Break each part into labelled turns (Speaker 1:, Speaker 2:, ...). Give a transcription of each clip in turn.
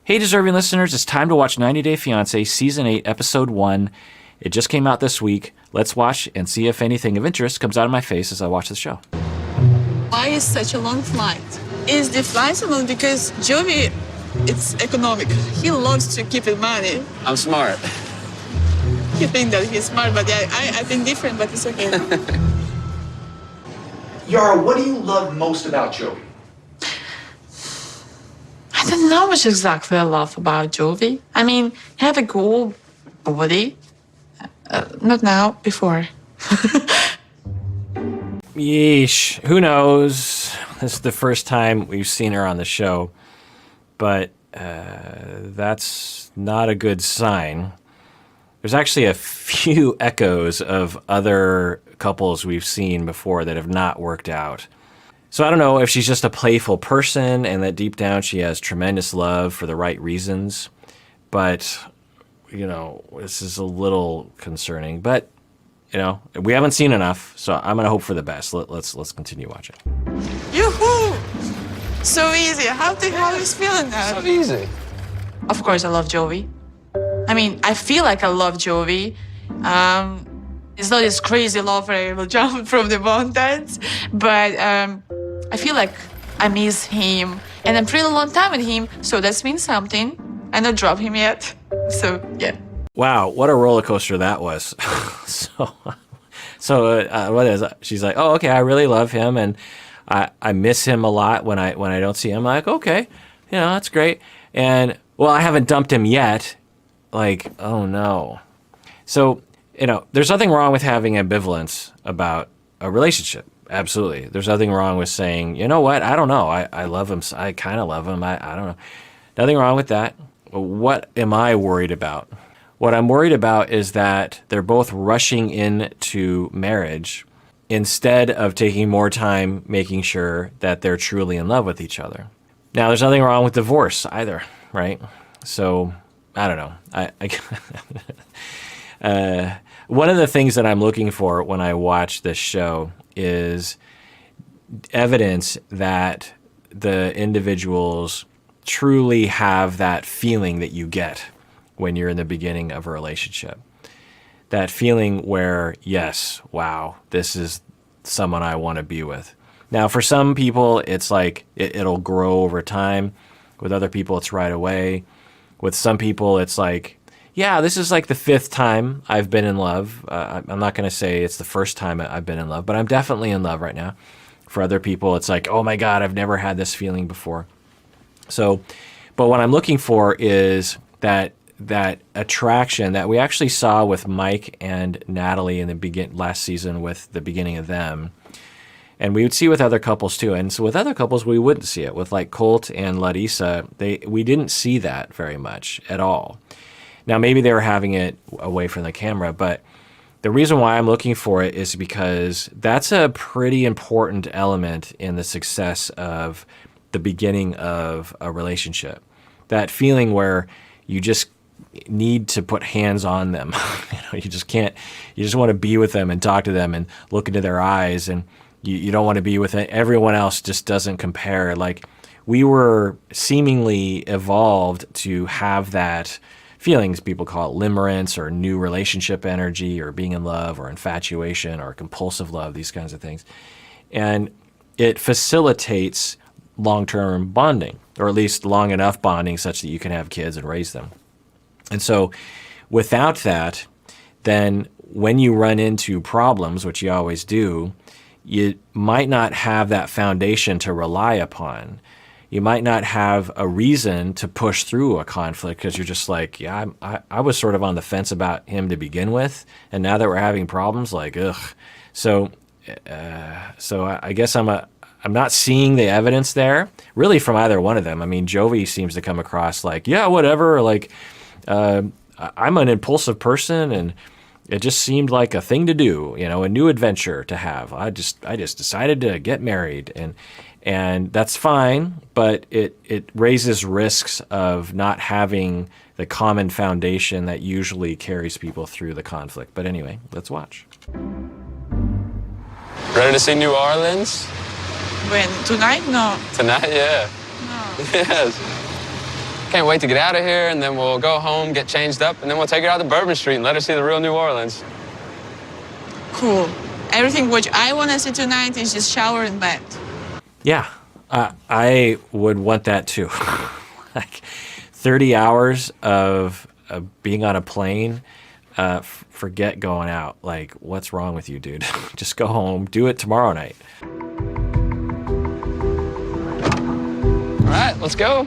Speaker 1: Hey, deserving listeners, it's time to watch 90 Day Fiancé Season 8, Episode 1. It just came out this week. Let's watch and see if anything of interest comes out of my face as I watch the show.
Speaker 2: Why is such a long flight? Is the flight so long because Jovi, it's economic. He loves to keep his money.
Speaker 3: I'm smart.
Speaker 2: You think that he's smart, but I think different, but it's okay.
Speaker 4: Yara, what do you love most about Jovi?
Speaker 2: I don't know what exactly I love about Jovi. I mean, he have a cool body. Not now, before.
Speaker 1: Yeesh. Who knows? This is the first time we've seen her on the show, but that's not a good sign. There's actually a few echoes of other couples we've seen before that have not worked out. So I don't know if she's just a playful person and that deep down she has tremendous love for the right reasons, but, you know, this is a little concerning. But, you know, we haven't seen enough, so I'm going to hope for the best. Let's continue watching.
Speaker 2: Yoo-hoo! So easy. How the hell is feeling that?
Speaker 3: So easy.
Speaker 2: Of course, I love Jovi. I mean, I feel like I love Jovi. It's not this crazy love where I will jump from the mountains, but I feel like I miss him, and I'm pretty long time with him, so that means something. I not drop him yet, so yeah.
Speaker 1: Wow, what a roller coaster that was. What is it? She's like, oh, okay, I really love him, and I miss him a lot when I don't see him. I'm like, okay, you know, that's great. And well, I haven't dumped him yet. Like, oh no. So, you know, there's nothing wrong with having ambivalence about a relationship. Absolutely. There's nothing wrong with saying, you know what, I don't know. I love him. I kind of love him. I don't know. Nothing wrong with that. What am I worried about? What I'm worried about is that they're both rushing into marriage instead of taking more time making sure that they're truly in love with each other. Now, there's nothing wrong with divorce either, right? So, I don't know. One of the things that I'm looking for when I watch this show is evidence that the individuals truly have that feeling that you get when you're in the beginning of a relationship. That feeling where, yes, wow, this is someone I want to be with. Now, for some people, it's like it'll grow over time. With other people, it's right away. With some people, it's like, yeah, this is like the 5th time I've been in love. I'm not going to say it's the first time I've been in love, but I'm definitely in love right now. For other people, it's like, oh my God, I've never had this feeling before. So, but what I'm looking for is that attraction that we actually saw with Mike and Natalie in the last season with the beginning of them. And we would see with other couples too. And so with other couples, we wouldn't see it. With like Colt and Larissa, we didn't see that very much at all. Now, maybe they were having it away from the camera, but the reason why I'm looking for it is because that's a pretty important element in the success of the beginning of a relationship. That feeling where you just need to put hands on them. You just can't, you just want to be with them and talk to them and look into their eyes, and you don't want to be with it. Everyone else just doesn't compare. Like, we were seemingly evolved to have that feelings. People call it limerence or new relationship energy or being in love or infatuation or compulsive love, these kinds of things. And it facilitates long-term bonding, or at least long enough bonding such that you can have kids and raise them. And so without that, then when you run into problems, which you always do, you might not have that foundation to rely upon. You might not have a reason to push through a conflict because you're just like, yeah, I was sort of on the fence about him to begin with, and now that we're having problems, like, ugh. So I guess I'm not seeing the evidence there, really, from either one of them. I mean, Jovi seems to come across like, yeah, whatever, or like, I'm an impulsive person, and it just seemed like a thing to do, a new adventure to have. I just decided to get married, and that's fine, but it raises risks of not having the common foundation that usually carries people through the conflict. But anyway, let's watch.
Speaker 3: Ready to see New Orleans?
Speaker 2: When? Tonight? No.
Speaker 3: Tonight, yeah.
Speaker 2: No.
Speaker 3: Yes. Can't wait to get out of here, and then we'll go home, get changed up, and then we'll take her out to Bourbon Street and let her see the real New Orleans.
Speaker 2: Cool. Everything which I want to see tonight is just shower and bed.
Speaker 1: Yeah, I would want that too. Like 30 hours of being on a plane, forget going out. Like, what's wrong with you, dude? Just go home, do it tomorrow night.
Speaker 3: All right, let's go.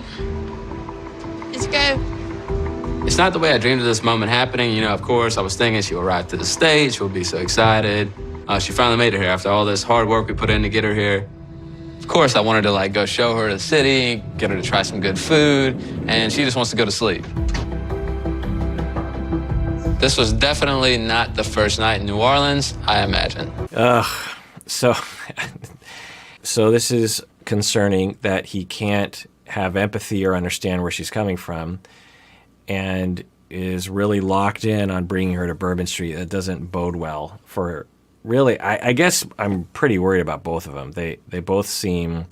Speaker 2: Let's go.
Speaker 3: It's not the way I dreamed of this moment happening. You know, of course, I was thinking she'll arrive to the stage, she'll be so excited. She finally made it here after all this hard work we put in to get her here. Of course, I wanted to like go show her the city, get her to try some good food, and she just wants to go to sleep. This was definitely not the first night in New Orleans, I imagine.
Speaker 1: So this is concerning that he can't have empathy or understand where she's coming from, and is really locked in on bringing her to Bourbon Street. That doesn't bode well for. Really, I guess I'm pretty worried about both of them. They both seem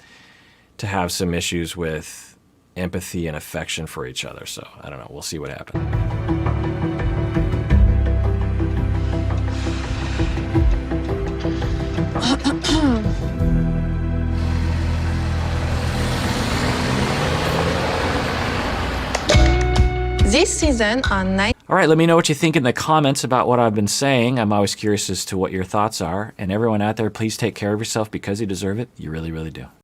Speaker 1: to have some issues with empathy and affection for each other. So I don't know. We'll see what happens.
Speaker 5: This season on Night.
Speaker 1: All right, let me know what you think in the comments about what I've been saying. I'm always curious as to what your thoughts are. And everyone out there, please take care of yourself because you deserve it. You really, really do.